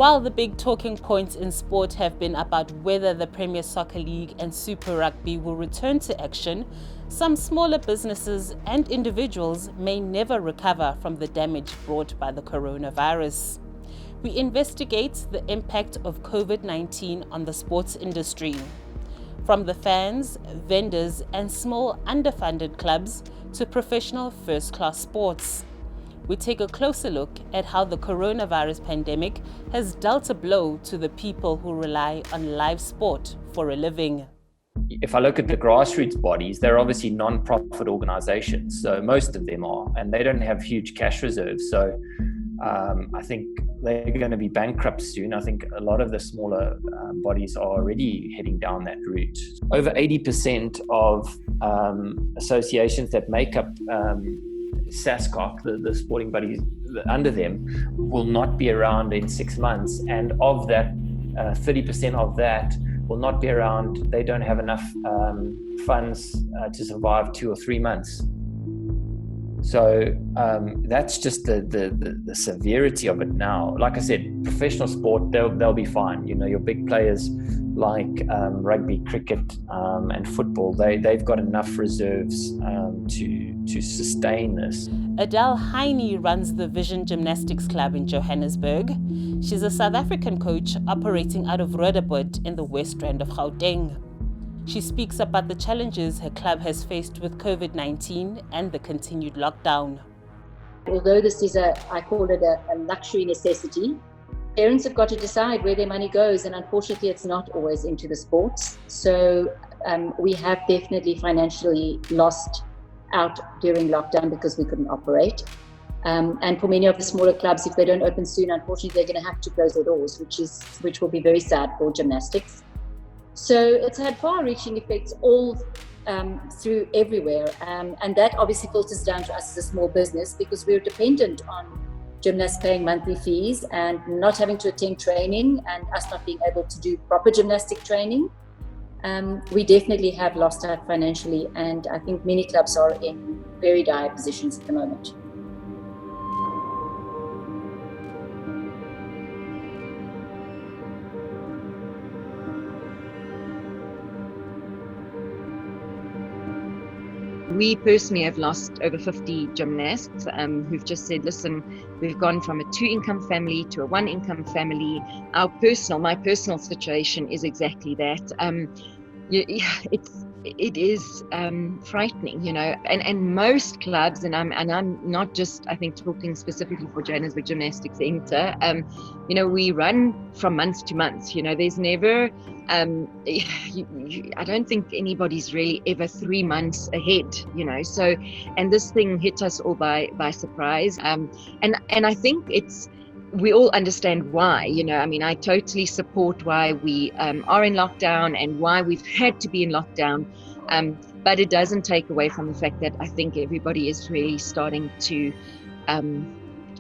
While the big talking points in sport have been about whether the Premier Soccer League and Super Rugby will return to action, some smaller businesses and individuals may never recover from the damage brought by the coronavirus. We investigate the impact of COVID-19 on the sports industry. From the fans, vendors, and small underfunded clubs to professional first-class sports. We take a closer look at how the coronavirus pandemic has dealt a blow to the people who rely on live sport for a living. If I look at the grassroots bodies, they're obviously non-profit organizations, so most of them are, and they don't have huge cash reserves. So I think they're going to be bankrupt soon. I think a lot of the smaller bodies are already heading down that route. Over 80% of associations that make up SASCOC, the sporting bodies under them, will not be around in 6 months. And of that, 30% of that will not be around. They don't have enough funds to survive 2 or 3 months. So that's just the severity of it now. Like I said, professional sport, they'll be fine. You know, your big players like rugby, cricket, and football, they've got enough reserves to sustain this. Adele Heine runs the Vision Gymnastics Club in Johannesburg. She's a South African coach operating out of Roodepoort in the West Rand of Gauteng. She speaks about the challenges her club has faced with COVID-19 and the continued lockdown. Although this is I call it a luxury necessity, parents have got to decide where their money goes, and unfortunately it's not always into the sports. So we have definitely financially lost out during lockdown because we couldn't operate. And for many of the smaller clubs, if they don't open soon, unfortunately they're going to have to close their doors, which will be very sad for gymnastics. So it's had far-reaching effects all through everywhere, and that obviously filters down to us as a small business because we're dependent on gymnasts paying monthly fees and not having to attend training, and us not being able to do proper gymnastic training. We definitely have lost out financially, and I think many clubs are in very dire positions at the moment. We personally have lost over 50 gymnasts who've just said, listen, we've gone from a 2-income family to a 1-income family. My personal situation is exactly that. It is frightening, you know, and most clubs, and I'm not just, I think, talking specifically for Johannesburg Gymnastics Centre, you know, we run from month to month, you know, there's never, I don't think anybody's really ever 3 months ahead, you know, so, and this thing hit us all by surprise, and I think we all understand why, you know, I mean, I totally support why we are in lockdown and why we've had to be in lockdown, but it doesn't take away from the fact that I think everybody is really starting to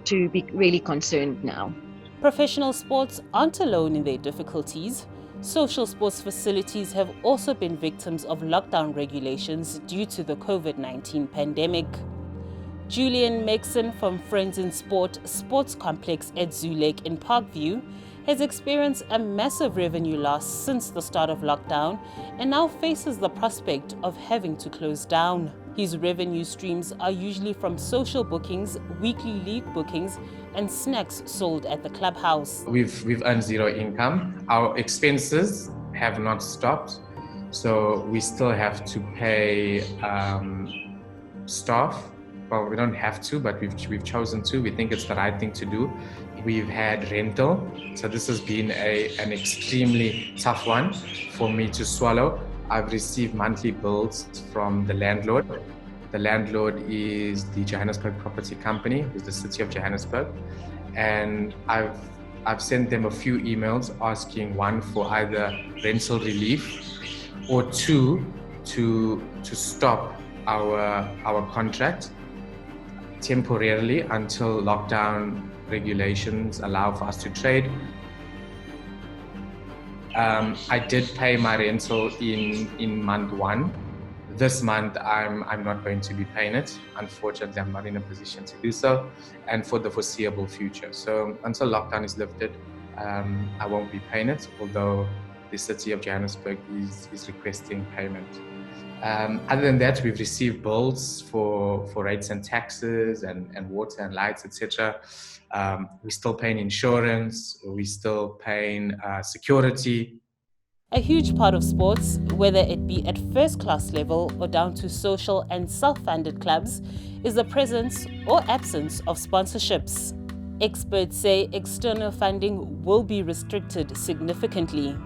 be really concerned now. Professional sports aren't alone in their difficulties. Social sports facilities have also been victims of lockdown regulations due to the COVID-19 pandemic. Julian Maxon from Friends in Sport Sports Complex at Zoo Lake in Parkview has experienced a massive revenue loss since the start of lockdown and now faces the prospect of having to close down. His revenue streams are usually from social bookings, weekly league bookings, and snacks sold at the clubhouse. We've earned zero income. Our expenses have not stopped, so we still have to pay staff. Well, we don't have to, but we've chosen to. We think it's the right thing to do. We've had rental, so this has been an extremely tough one for me to swallow. I've received monthly bills from the landlord. The landlord is the Johannesburg Property Company, who's the City of Johannesburg, and I've sent them a few emails asking, one, for either rental relief, or two, to stop our contract temporarily until lockdown regulations allow for us to trade. I did pay my rental in month 1. This month I'm not going to be paying it. Unfortunately, I'm not in a position to do so, and for the foreseeable future. So until lockdown is lifted, I won't be paying it, although the city of Johannesburg is requesting payment. Other than that, we've received bills for rates and taxes and water and lights, etc. We're still paying insurance, we're still paying security. A huge part of sports, whether it be at first-class level or down to social and self-funded clubs, is the presence or absence of sponsorships. Experts say external funding will be restricted significantly.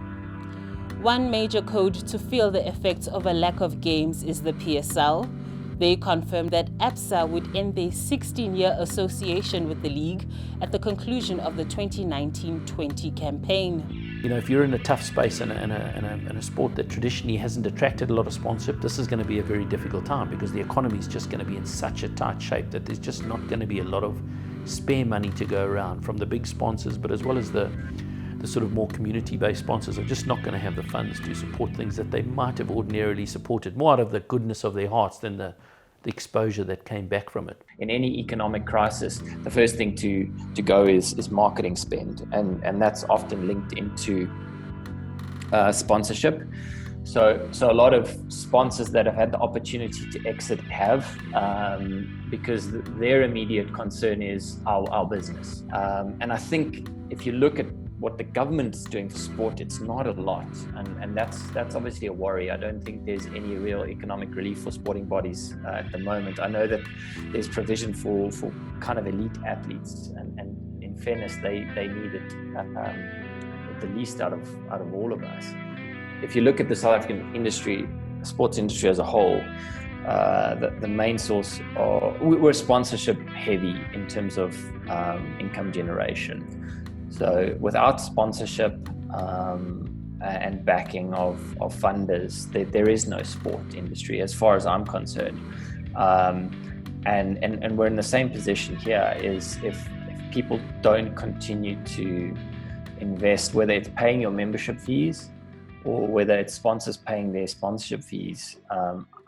One major code to feel the effects of a lack of games is the PSL. They confirmed that ABSA would end their 16-year association with the league at the conclusion of the 2019-20 campaign. You know, if you're in a tough space and a sport that traditionally hasn't attracted a lot of sponsorship, this is going to be a very difficult time because the economy is just going to be in such a tight shape that there's just not going to be a lot of spare money to go around from the big sponsors, but as well as the sort of more community-based sponsors are just not going to have the funds to support things that they might have ordinarily supported, more out of the goodness of their hearts than the exposure that came back from it. In any economic crisis, the first thing to go is marketing spend, and that's often linked into sponsorship. So a lot of sponsors that have had the opportunity to exit have, because their immediate concern is our business. And I think if you look at what the government is doing for sport, it's not a lot, and that's obviously a worry. I don't think there's any real economic relief for sporting bodies at the moment. I know that there's provision for kind of elite athletes, and in fairness, they need it the least out of all of us. If you look at the South African industry, sports industry as a whole, the main source we're sponsorship heavy in terms of income generation. So without sponsorship and backing of funders, there is no sport industry as far as I'm concerned. And we're in the same position here, is if people don't continue to invest, whether it's paying your membership fees or whether it's sponsors paying their sponsorship fees,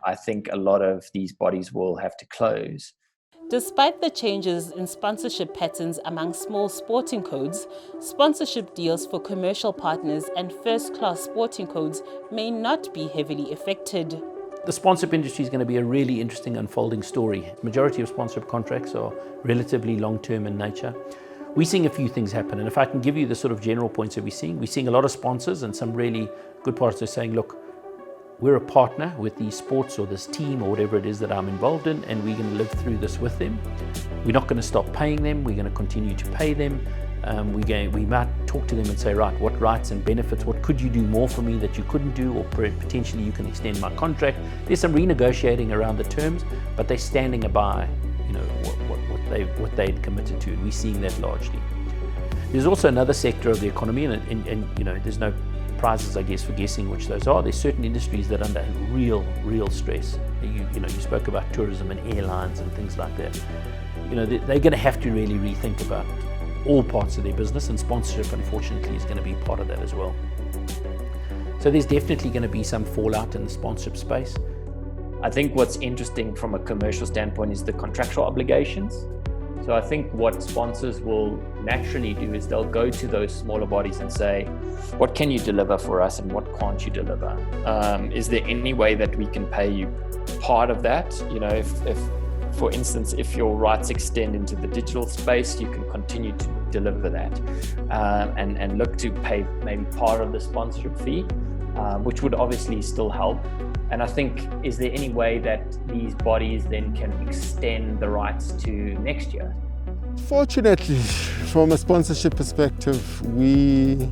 I think a lot of these bodies will have to close. Despite the changes in sponsorship patterns among small sporting codes, sponsorship deals for commercial partners and first-class sporting codes may not be heavily affected. The sponsorship industry is going to be a really interesting unfolding story. The majority of sponsorship contracts are relatively long-term in nature. We're seeing a few things happen, and if I can give you the sort of general points that we're seeing a lot of sponsors and some really good partners are saying, look, we're a partner with these sports or this team or whatever it is that I'm involved in, and we're going to live through this with them. We're not going to stop paying them. We're going to continue to pay them. We might talk to them and say, right, what rights and benefits, what could you do more for me that you couldn't do, or potentially you can extend my contract. There's some renegotiating around the terms, but they're standing by, you know, what they'd committed to, and we're seeing that largely. There's also another sector of the economy, and you know, there's no prizes, I guess, for guessing which those are. There's certain industries that are under real stress. You know, you spoke about tourism and airlines and things like that. You know, they're going to have to really rethink about all parts of their business, and sponsorship, unfortunately, is going to be part of that as well. So there's definitely going to be some fallout in the sponsorship space. I think what's interesting from a commercial standpoint is the contractual obligations. So I think what sponsors will naturally do is they'll go to those smaller bodies and say, what can you deliver for us and what can't you deliver? Is there any way that we can pay you part of that? You know, if for instance, if your rights extend into the digital space, you can continue to deliver that and look to pay maybe part of the sponsorship fee, which would obviously still help. And I think, is there any way that these bodies then can extend the rights to next year? Fortunately, from a sponsorship perspective, we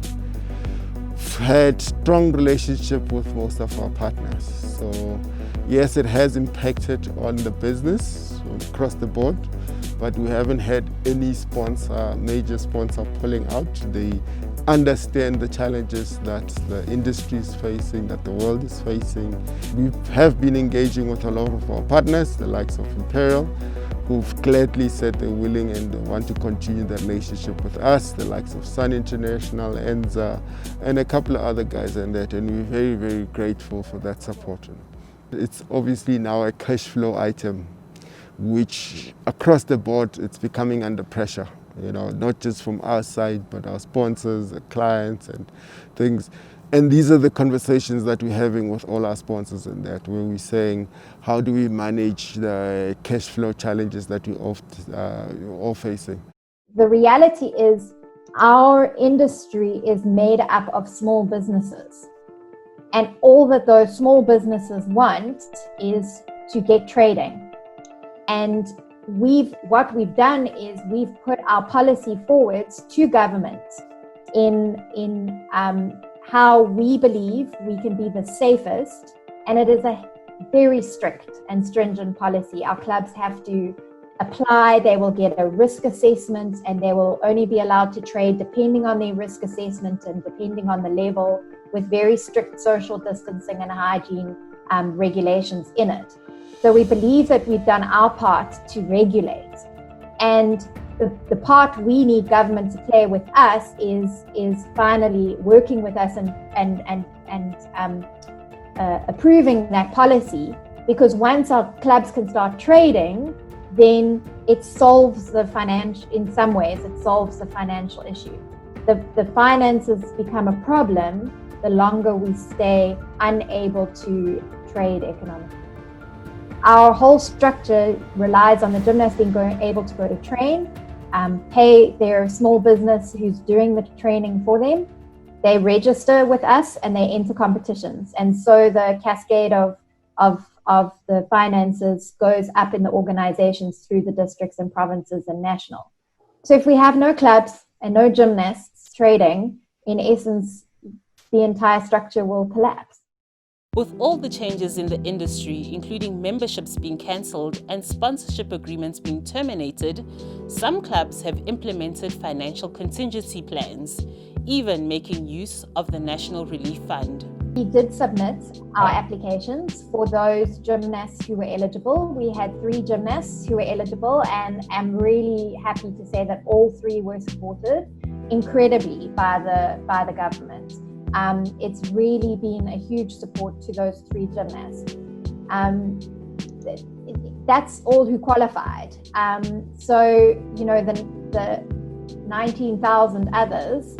had strong relationship with most of our partners. So yes, it has impacted on the business across the board, but we haven't had any major sponsor pulling out. They understand the challenges that the industry is facing, that the world is facing. We have been engaging with a lot of our partners, the likes of Imperial, who've gladly said they're willing and they want to continue the relationship with us, the likes of Sun International, Enza, and a couple of other guys and that, and we're very, very grateful for that support. It's obviously now a cash flow item, which across the board, it's becoming under pressure. not just from our side, but our sponsors, the clients and things. And these are the conversations that we're having with all our sponsors in that, where we're saying, how do we manage the cash flow challenges that we're all facing? The reality is our industry is made up of small businesses. And all that those small businesses want is to get trading. And what we've done is we've put our policy forwards to government in how we believe we can be the safest. And it is a very strict and stringent policy. Our clubs have to apply, they will get a risk assessment, and they will only be allowed to trade depending on their risk assessment and depending on the level, with very strict social distancing and hygiene regulations in it. So we believe that we've done our part to regulate. And the part we need government to play with us is finally working with us and approving that policy, because once our clubs can start trading, then it solves the financial, in some ways, it solves the financial issue. The finances become a problem the longer we stay unable to trade economically. Our whole structure relies on the gymnasts being able to go to train, pay their small business who's doing the training for them. They register with us and they enter competitions. And so the cascade of the finances goes up in the organizations through the districts and provinces and national. So if we have no clubs and no gymnasts trading, in essence, the entire structure will collapse. With all the changes in the industry, including memberships being cancelled and sponsorship agreements being terminated, some clubs have implemented financial contingency plans, even making use of the National Relief Fund. We did submit our applications for those gymnasts who were eligible. We had 3 gymnasts who were eligible, and I'm really happy to say that all 3 were supported incredibly by the government. It's really been a huge support to those 3 gymnasts. That's all who qualified. So, the 19,000 others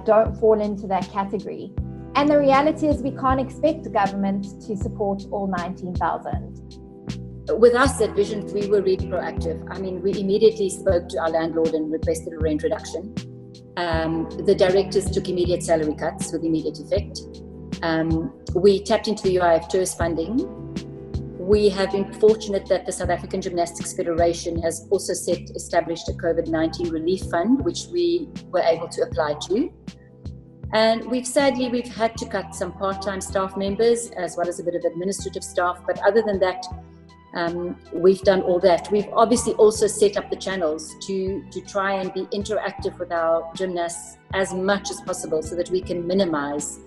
don't fall into that category. And the reality is we can't expect the government to support all 19,000. With us at Vision, we were really proactive. We immediately spoke to our landlord and requested a rent reduction. The directors took immediate salary cuts with immediate effect. We tapped into the UIF tourist funding. We have been fortunate that the South African Gymnastics Federation has also established a COVID-19 relief fund, which we were able to apply to. And we've had to cut some part-time staff members as well as a bit of administrative staff. But other than that, we've done all that. We've obviously also set up the channels to try and be interactive with our gymnasts as much as possible so that we can minimize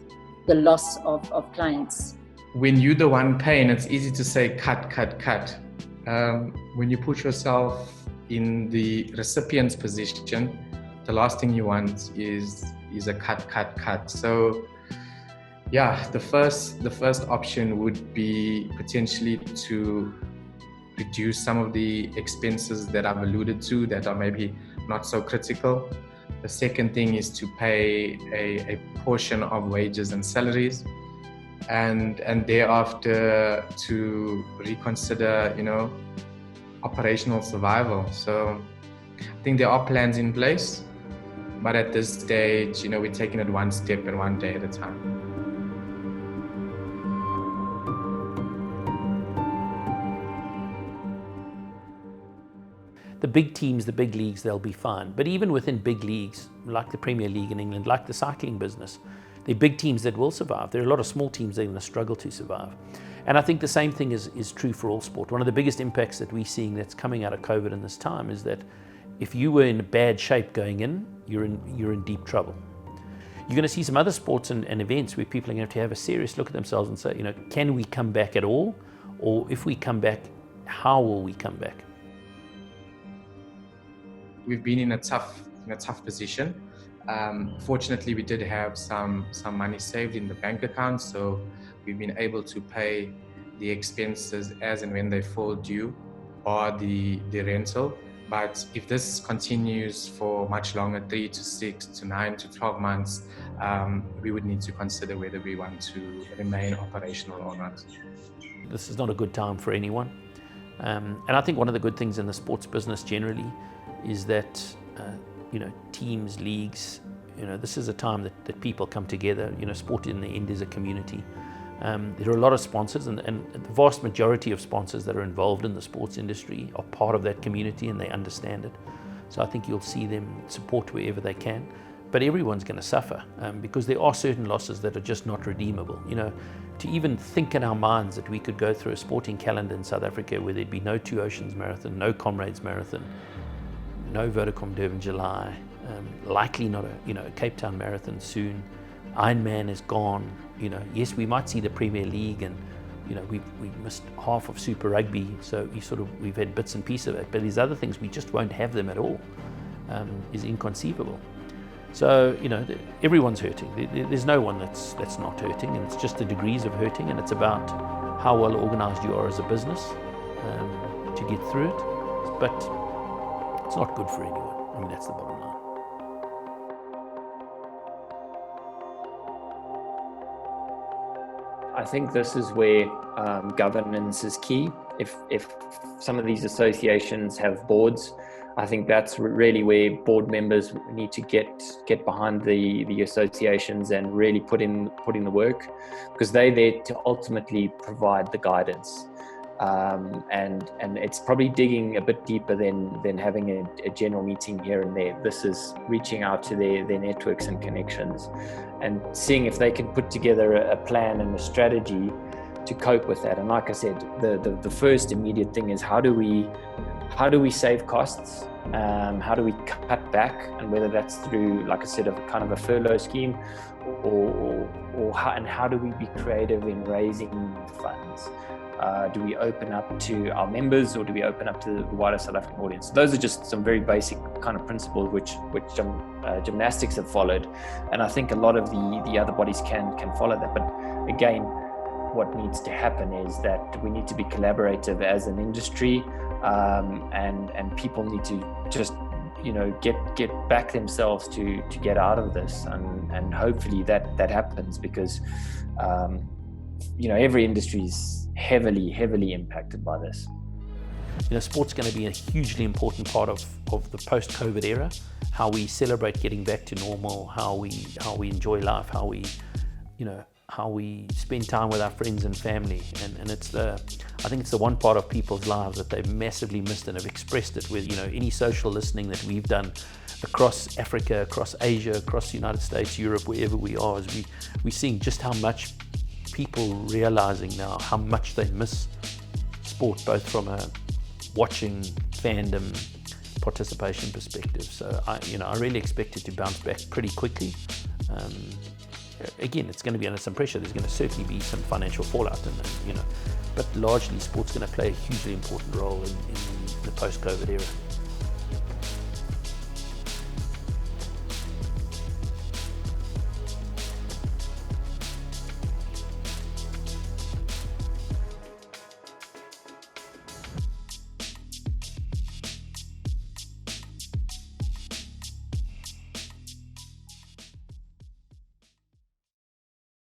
the loss of clients. When you're the one paying, it's easy to say cut, cut, cut. When you put yourself in the recipient's position, the last thing you want is a cut, cut, cut. So yeah, the first option would be potentially to reduce some of the expenses that I've alluded to that are maybe not so critical. The second thing is to pay a portion of wages and salaries, and thereafter to reconsider, operational survival. So I think there are plans in place, but at this stage, we're taking it one step and one day at a time. The big teams, the big leagues, they'll be fine. But even within big leagues, like the Premier League in England, like the cycling business, they're big teams that will survive. There are a lot of small teams that are going to struggle to survive. And I think the same thing is true for all sport. One of the biggest impacts that we're seeing that's coming out of COVID in this time is that if you were in bad shape going in, you're in deep trouble. You're going to see some other sports and events where people are going to have a serious look at themselves and say, can we come back at all? Or if we come back, how will we come back? We've been in a tough position. Fortunately, we did have some money saved in the bank account, so we've been able to pay the expenses as and when they fall due, or the rental. But if this continues for much longer, 3 to 6 to 9 to 12 months, we would need to consider whether we want to remain operational or not. This is not a good time for anyone. And I think one of the good things in the sports business generally is that, teams, leagues, this is a time that people come together. Sport in the end is a community. There are a lot of sponsors, and the vast majority of sponsors that are involved in the sports industry are part of that community and they understand it. So I think you'll see them support wherever they can. But everyone's going to suffer because there are certain losses that are just not redeemable. To even think in our minds that we could go through a sporting calendar in South Africa where there'd be no Two Oceans Marathon, no Comrades Marathon, no Vodacom Durban July, likely not a Cape Town Marathon soon. Ironman is gone. Yes, we might see the Premier League, and we missed half of Super Rugby, so we've had bits and pieces of it. But these other things, we just won't have them at all. Is inconceivable. So everyone's hurting. There's no one that's not hurting, and it's just the degrees of hurting, and it's about how well organized you are as a business to get through it. But it's not good for anyone. That's the bottom line. I think this is where governance is key. If some of these associations have boards, I think that's really where board members need to get behind the associations and really put in the work, because they're there to ultimately provide the guidance. And it's probably digging a bit deeper than having a general meeting here and there. This is reaching out to their networks and connections and seeing if they can put together a plan and a strategy to cope with that. And like I said, the first immediate thing is how do we save costs? How do we cut back? And whether that's through, like I said, kind of a furlough scheme, or how do we be creative in raising funds? Do we open up to our members, or do we open up to the wider South African audience? So those are just some very basic kind of principles which gymnastics have followed, and I think a lot of the other bodies can follow that. But again, what needs to happen is that we need to be collaborative as an industry, and people need to just get back themselves to get out of this, and hopefully that happens, because every industry is heavily impacted by this. Sport's going to be a hugely important part of the post-COVID era. How we celebrate getting back to normal, how we enjoy life, how we spend time with our friends and family, and I think it's the one part of people's lives that they've massively missed and have expressed it with any social listening that we've done across Africa, across Asia, across the United States, Europe, wherever we are, is we're seeing just how much people realizing now how much they miss sport, both from a watching, fandom, participation perspective. So I really expect it to bounce back pretty quickly. Again, it's going to be under some pressure. There's going to certainly be some financial fallout, but largely sport's going to play a hugely important role in the post-COVID era.